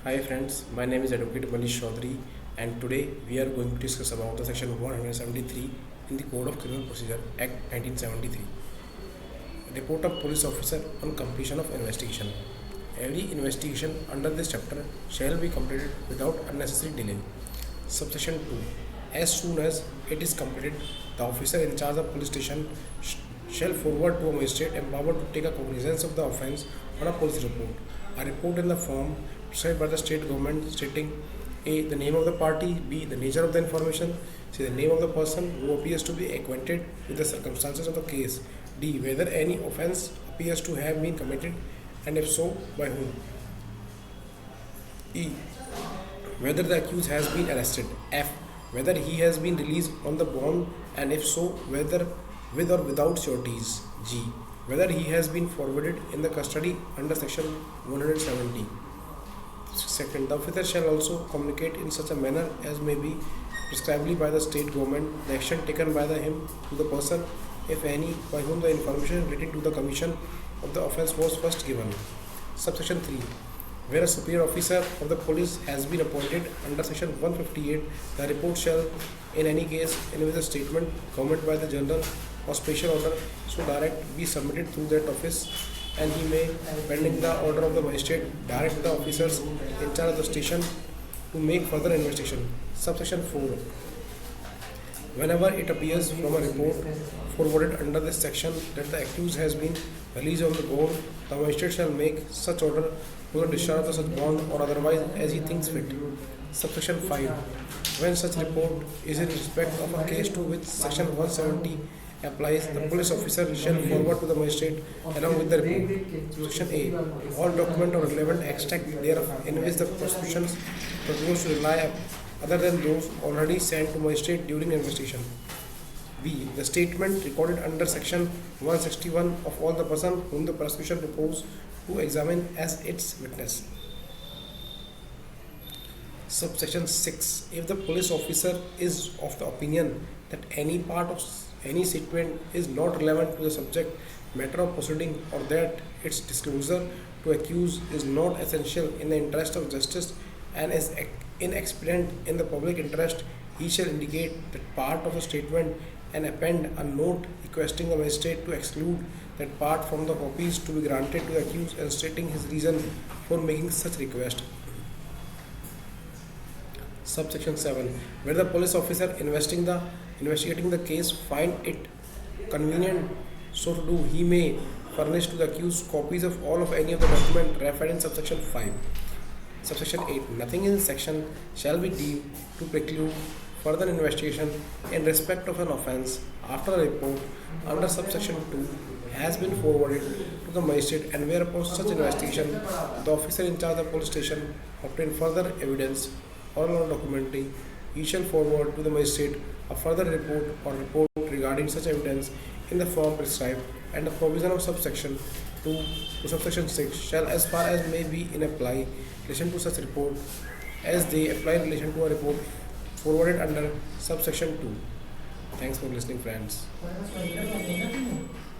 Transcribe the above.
Hi friends, my name is Advocate Manish Chaudhary and today we are going to discuss about the section 173 in the Code of Criminal Procedure Act 1973. Report of police officer on completion of investigation. Every investigation under this chapter shall be completed without unnecessary delay. Subsection 2. As soon as it is completed, the officer in charge of police station shall forward to a magistrate empowered to take a cognizance of the offence on a police report. A report in the form prescribed by the state government stating A. The name of the party, B. The nature of the information, C. The name of the person who appears to be acquainted with the circumstances of the case, D. Whether any offence appears to have been committed and if so, by whom, E. Whether the accused has been arrested, F. Whether he has been released on the bond and if so, whether with or without sureties, G. Whether he has been forwarded in the custody under section 170. Second, the officer shall also communicate in such a manner as may be prescribed by the state government the action taken by him to the person, if any, by whom the information relating to the commission of the offence was first given. Subsection 3. Where a superior officer of the police has been appointed under section 158, the report shall, in any case in which a statement government by the general or special order so direct be submitted through that office, and he may, pending the order of the magistrate, direct the officers in charge of the station to make further investigation. Subsection 4. Whenever it appears from a report forwarded under this section that the accused has been released on the bond, the magistrate shall make such order to the discharge of such bond or otherwise as he thinks fit. Subsection 5. When such report is in respect of a case to which section 170 applies, the police officer shall forward to the magistrate along with the report. Section A. All document or relevant extract thereof in which the prosecutions propose to rely other than those already sent to magistrate during investigation. B. The statement recorded under section 161 of all the person whom the prosecution propose to examine as its witness. Subsection 6. If the police officer is of the opinion that any part of any statement is not relevant to the subject matter of proceeding or that its disclosure to accused is not essential in the interest of justice and is inexpedient in the public interest, he shall indicate that part of the statement and append a note requesting the magistrate to exclude that part from the copies to be granted to the accused and stating his reason for making such request. Subsection 7. Where the police officer investigating the case find it convenient so to do, he may furnish to the accused copies of all of any of the document referred in subsection 5. Subsection 8. Nothing in this section shall be deemed to preclude further investigation in respect of an offence after a report under subsection 2 has been forwarded to the magistrate, and whereupon such investigation the officer in charge of the police station obtain further evidence or documentary, he shall forward to the magistrate a further report regarding such evidence in the form prescribed, and the provision of subsection 2 to subsection 6 shall as far as may be in apply relation to such report as they apply in relation to a report forwarded under subsection 2. Thanks for listening, friends.